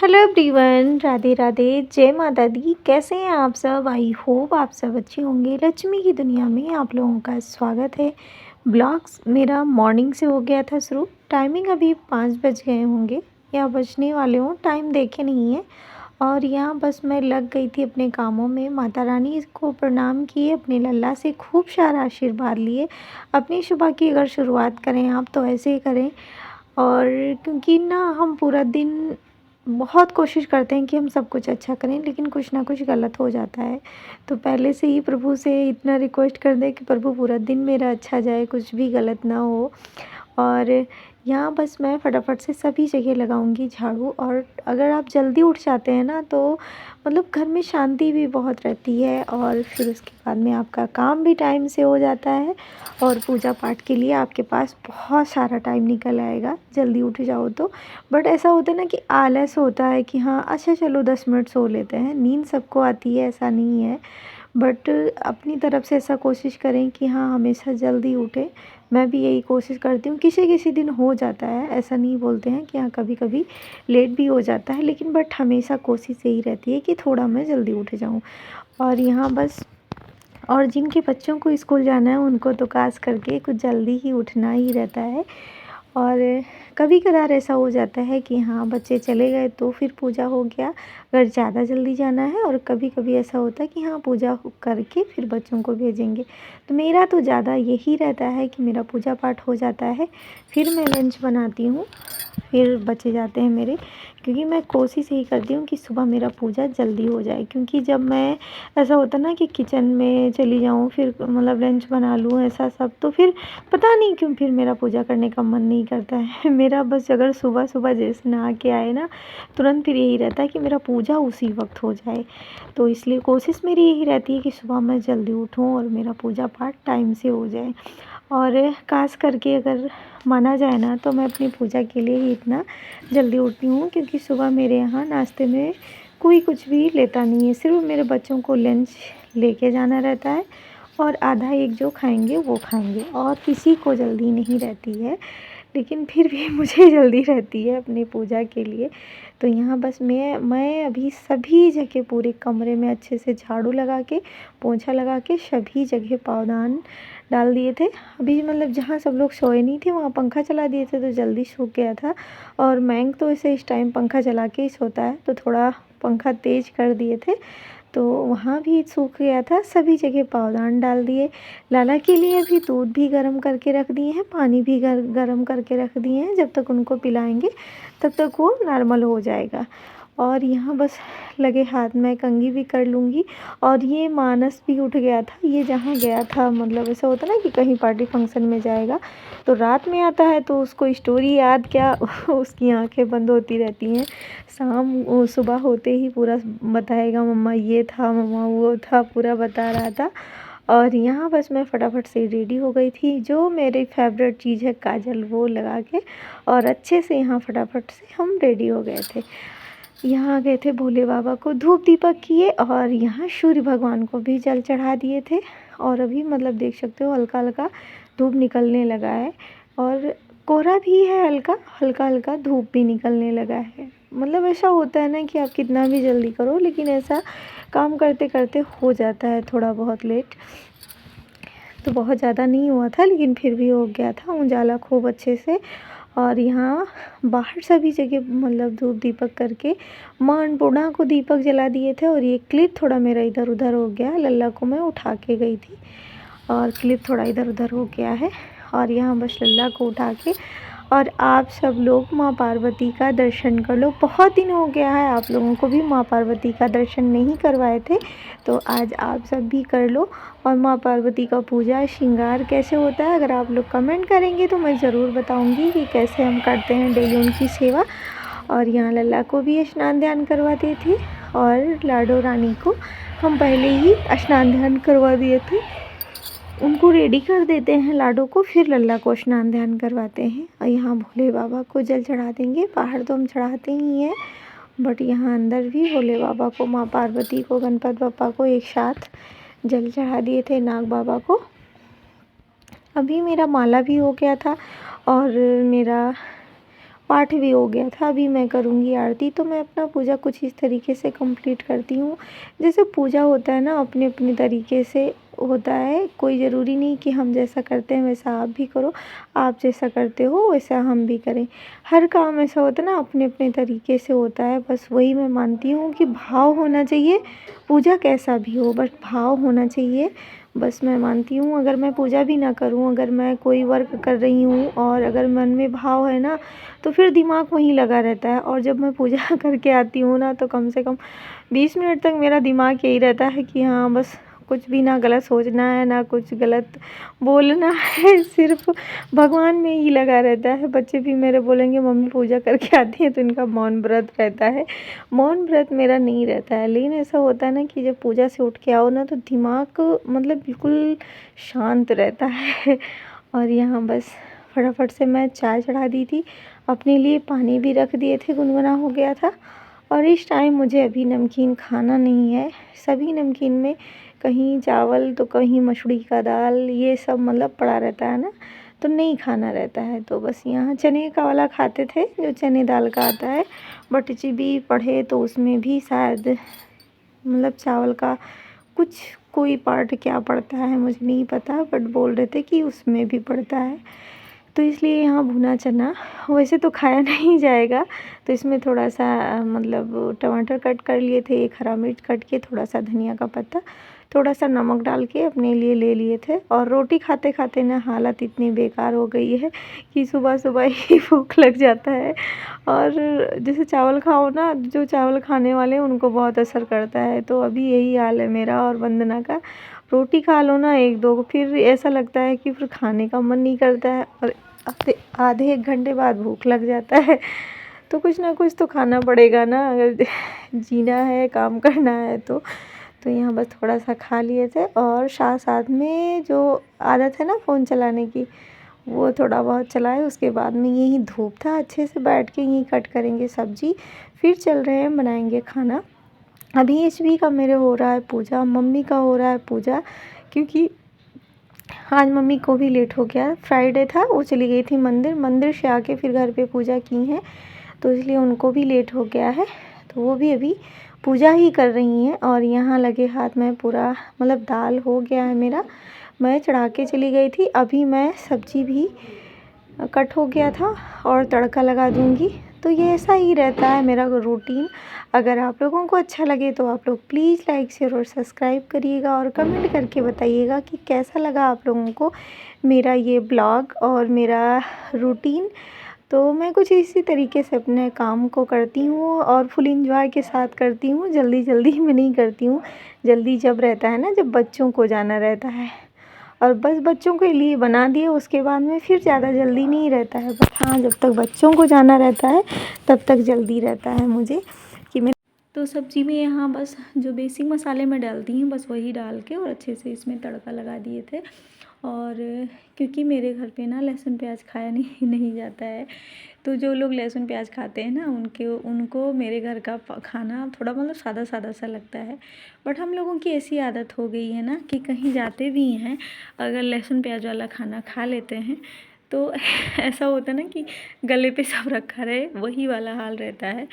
Hello everyone, Radhe Radhe, जय माता दी। कैसे हैं आप सब? आई होप आप सब अच्छे होंगे। लक्ष्मी की दुनिया में आप लोगों का स्वागत है। ब्लॉग्स मेरा मॉर्निंग से हो गया था शुरू। टाइमिंग अभी 5 बज गए होंगे या बजने वाले हों, टाइम देखे नहीं है। और यहाँ बस मैं लग गई थी अपने कामों में। माता रानी को प्रणाम किए, अपने लल्ला से खूब सारा आशीर्वाद लिए। अपनी सुबह की अगर शुरुआत करें आप तो ऐसे ही करें। और क्योंकि ना हम पूरा दिन बहुत कोशिश करते हैं कि हम सब कुछ अच्छा करें, लेकिन कुछ ना कुछ गलत हो जाता है। तो पहले से ही प्रभु से इतना रिक्वेस्ट कर दें कि प्रभु पूरा दिन मेरा अच्छा जाए, कुछ भी गलत ना हो। और यहाँ बस मैं फटाफट से सभी जगह लगाऊंगी झाड़ू। और अगर आप जल्दी उठ जाते हैं ना तो मतलब घर में शांति भी बहुत रहती है, और फिर उसके बाद में आपका काम भी टाइम से हो जाता है और पूजा पाठ के लिए आपके पास बहुत सारा टाइम निकल आएगा जल्दी उठ जाओ तो। बट ऐसा होता है ना कि आलस होता है कि हाँ अच्छा चलो 10 मिनट सो लेते हैं। नींद सबको आती है, ऐसा नहीं है। बट अपनी तरफ से ऐसा कोशिश करें कि हाँ हमेशा जल्दी उठें। मैं भी यही कोशिश करती हूँ। किसी किसी दिन हो जाता है, ऐसा नहीं बोलते हैं कि हाँ कभी कभी लेट भी हो जाता है, लेकिन बट हमेशा कोशिश यही रहती है कि थोड़ा मैं जल्दी उठ जाऊँ। और यहाँ बस, और जिनके बच्चों को स्कूल जाना है उनको तो खास करके कुछ जल्दी ही उठना ही रहता है। और कभी कदार ऐसा हो जाता है कि हाँ बच्चे चले गए तो फिर पूजा हो गया, अगर ज़्यादा जल्दी जाना है। और कभी कभी ऐसा होता है कि हाँ पूजा करके फिर बच्चों को भेजेंगे। तो मेरा तो ज़्यादा यही रहता है कि मेरा पूजा पाठ हो जाता है, फिर मैं लंच बनाती हूँ, फिर बचे जाते हैं मेरे। क्योंकि मैं कोशिश यही करती हूँ कि सुबह मेरा पूजा जल्दी हो जाए। क्योंकि जब मैं, ऐसा होता है ना कि किचन में चली जाऊँ, फिर मतलब लंच बना लूँ ऐसा सब, तो फिर पता नहीं क्यों फिर मेरा पूजा करने का मन नहीं करता है। मेरा बस अगर सुबह सुबह जैसे नहा के आए ना, तुरंत फिर यही रहता है कि मेरा पूजा उसी वक्त हो जाए। तो इसलिए कोशिश मेरी यही रहती है कि सुबह मैं जल्दी उठूँ और मेरा पूजा पाठ टाइम से हो जाए। और ख़ास करके अगर माना जाए ना तो मैं अपनी पूजा के लिए ही इतना जल्दी उठती हूँ, क्योंकि सुबह मेरे यहाँ नाश्ते में कोई कुछ भी लेता नहीं है। सिर्फ मेरे बच्चों को लंच लेके जाना रहता है, और आधा एक जो खाएंगे वो खाएंगे, और किसी को जल्दी नहीं रहती है। लेकिन फिर भी मुझे जल्दी रहती है अपनी पूजा के लिए। तो यहाँ बस मैं अभी सभी जगह पूरे कमरे में अच्छे से झाड़ू लगा के, पोंछा लगा के सभी जगह पावदान डाल दिए थे। अभी मतलब जहाँ सब लोग सोए नहीं थे वहाँ पंखा चला दिए थे तो जल्दी सूख गया था। और मैंग तो ऐसे इस टाइम पंखा चला के ही सोता है, तो थोड़ा पंखा तेज़ कर दिए थे तो वहाँ भी सूख गया था। सभी जगह पावदान डाल दिए। लाला के लिए भी दूध भी गर्म करके रख दिए हैं, पानी भी गर्म करके रख दिए हैं। जब तक उनको पिलाएंगे तब तक वो नॉर्मल हो जाएगा। और यहाँ बस लगे हाथ में कंघी भी कर लूँगी। और ये मानस भी उठ गया था, ये जहाँ गया था, मतलब ऐसा होता ना कि कहीं पार्टी फंक्शन में जाएगा तो रात में आता है तो उसको स्टोरी याद क्या उसकी आंखें बंद होती रहती हैं। सुबह होते ही पूरा बताएगा, मम्मा ये था, मम्मा वो था, पूरा बता रहा था। और यहाँ बस मैं फटाफट से रेडी हो गई थी। जो मेरी फेवरेट चीज़ है काजल, वो लगा के और अच्छे से यहाँ फटाफट से हम रेडी हो गए थे। यहाँ गए थे भोले बाबा को धूप दीपक किए, और यहाँ सूर्य भगवान को भी जल चढ़ा दिए थे। और अभी मतलब देख सकते हो हल्का हल्का धूप निकलने लगा है, और कोहरा भी है, हल्का हल्का हल्का धूप भी निकलने लगा है। मतलब ऐसा होता है ना कि आप कितना भी जल्दी करो, लेकिन ऐसा काम करते करते हो जाता है थोड़ा बहुत लेट। तो बहुत ज़्यादा नहीं हुआ था, लेकिन फिर भी हो गया था उजाला खूब अच्छे से। और यहाँ बाहर सभी जगह मतलब धूप दीपक करके माँ अन्नपूर्णा को दीपक जला दिए थे। और ये क्लिप थोड़ा मेरा इधर उधर हो गया, लल्ला को मैं उठा के गई थी और क्लिप थोड़ा इधर उधर हो गया है। और यहाँ बस लल्ला को उठा के, और आप सब लोग माँ पार्वती का दर्शन कर लो। बहुत दिन हो गया है आप लोगों को भी माँ पार्वती का दर्शन नहीं करवाए थे, तो आज आप सब भी कर लो। और माँ पार्वती का पूजा श्रृंगार कैसे होता है, अगर आप लोग कमेंट करेंगे तो मैं ज़रूर बताऊंगी कि कैसे हम करते हैं डेली उनकी सेवा। और यहाँ लल्ला को भी स्नान ध्यान करवा दी थी, और लाडो रानी को हम पहले ही स्नान ध्यान करवा दिए थे। उनको रेडी कर देते हैं लाडो को, फिर लल्ला को स्नान ध्यान करवाते हैं। और यहाँ भोले बाबा को जल चढ़ा देंगे। बाहर तो हम चढ़ाते ही हैं, बट यहाँ अंदर भी भोले बाबा को, माँ पार्वती को, गणपति बप्पा को एक साथ जल चढ़ा दिए थे, नाग बाबा को। अभी मेरा माला भी हो गया था, और मेरा पाठ भी हो गया था, अभी मैं करूँगी आरती। तो मैं अपना पूजा कुछ इस तरीके से कंप्लीट करती हूँ। जैसे पूजा होता है ना, अपने अपने तरीके से होता है, कोई ज़रूरी नहीं कि हम जैसा करते हैं वैसा आप भी करो, आप जैसा करते हो वैसा हम भी करें। हर काम ऐसा होता है ना, अपने अपने तरीके से होता है। बस वही मैं मानती हूँ कि भाव होना चाहिए, पूजा कैसा भी हो बट भाव होना चाहिए। बस मैं मानती हूँ, अगर मैं पूजा भी ना करूँ, अगर मैं कोई वर्क कर रही हूँ और अगर मन में भाव है ना, तो फिर दिमाग वहीं लगा रहता है। और जब मैं पूजा करके आती हूँ ना, तो कम से कम 20 मिनट तक मेरा दिमाग यही रहता है कि हाँ बस कुछ भी ना गलत सोचना है, ना कुछ गलत बोलना है, सिर्फ भगवान में ही लगा रहता है। बच्चे भी मेरे बोलेंगे मम्मी पूजा करके आती है तो इनका मौन व्रत रहता है। मौन व्रत मेरा नहीं रहता है, लेकिन ऐसा होता है ना कि जब पूजा से उठ के आओ ना, तो दिमाग मतलब बिल्कुल शांत रहता है। और यहाँ बस फटाफट से मैं चाय चढ़ा दी थी, अपने लिए पानी भी रख दिए थे, गुनगुना हो गया था। और इस टाइम मुझे अभी नमकीन खाना नहीं है। सभी नमकीन में कहीं चावल तो कहीं मसूरी का दाल, ये सब मतलब पड़ा रहता है ना, तो नहीं खाना रहता है। तो बस यहाँ चने का वाला खाते थे, जो चने दाल का आता है। बट जी भी पढ़े तो उसमें भी शायद मतलब चावल का कुछ कोई पार्ट क्या पड़ता है मुझे नहीं पता, बट बोल रहे थे कि उसमें भी पड़ता है। तो इसलिए यहाँ भुना चना वैसे तो खाया नहीं जाएगा, तो इसमें थोड़ा सा मतलब टमाटर कट कर लिए थे, एक हरा मिर्च कट के, थोड़ा सा धनिया का पत्ता, थोड़ा सा नमक डाल के अपने लिए ले लिए थे। और रोटी खाते खाते ना हालत इतनी बेकार हो गई है कि सुबह सुबह ही भूख लग जाता है। और जैसे चावल खाओ ना, जो चावल खाने वाले हैं उनको बहुत असर करता है। तो अभी यही हाल है मेरा और वंदना का। रोटी खा लो ना एक दो, फिर ऐसा लगता है कि फिर खाने का मन नहीं करता है, और आधे एक घंटे बाद भूख लग जाता है। तो कुछ ना कुछ तो खाना पड़ेगा ना, अगर जीना है, काम करना है तो यहाँ बस थोड़ा सा खा लिए थे। और साथ साथ में जो आदत है ना फ़ोन चलाने की, वो थोड़ा बहुत चलाए। उसके बाद में यही धूप था, अच्छे से बैठ के यहीं कट करेंगे सब्ज़ी, फिर चल रहे हैं बनाएंगे खाना। अभी एचवी का मेरे हो रहा है पूजा, मम्मी का हो रहा है पूजा, क्योंकि आज मम्मी को भी लेट हो गया। फ्राइडे था, वो चली गई थी मंदिर, मंदिर से आके फिर घर पे पूजा की है, तो इसलिए उनको भी लेट हो गया है। तो वो भी अभी पूजा ही कर रही हैं। और यहाँ लगे हाथ में पूरा मतलब दाल हो गया है मेरा, मैं चढ़ा के चली गई थी। अभी मैं सब्ज़ी भी कट हो गया था और तड़का लगा दूँगी। तो ये ऐसा ही रहता है मेरा रूटीन। अगर आप लोगों को अच्छा लगे तो आप लोग प्लीज़ लाइक शेयर और सब्सक्राइब करिएगा, और कमेंट करके बताइएगा कि कैसा लगा आप लोगों को मेरा ये ब्लॉग और मेरा रूटीन। तो मैं कुछ इसी तरीके से अपने काम को करती हूँ और फुल एंजॉय के साथ करती हूँ, जल्दी जल्दी में नहीं करती हूँ। जल्दी जब रहता है ना, जब बच्चों को जाना रहता है, और बस बच्चों के लिए बना दिए, उसके बाद में फिर ज़्यादा जल्दी नहीं रहता है। बस हाँ, जब तक बच्चों को जाना रहता है तब तक जल्दी रहता है मुझे कि मैं तो सब्ज़ी में यहाँ बस जो बेसिक मसाले मैं डालती हूँ बस वही डाल के और अच्छे से इसमें तड़का लगा दिए थे। और क्योंकि मेरे घर पे ना लहसुन प्याज खाया नहीं जाता है, तो जो लोग लहसुन प्याज खाते हैं ना, उनको मेरे घर का खाना थोड़ा मतलब सादा सादा सा लगता है। बट हम लोगों की ऐसी आदत हो गई है ना कि कहीं जाते भी हैं, अगर लहसुन प्याज वाला खाना खा लेते हैं तो ऐसा होता है ना कि गले पे सब रखा रहे, वही वाला हाल रहता है।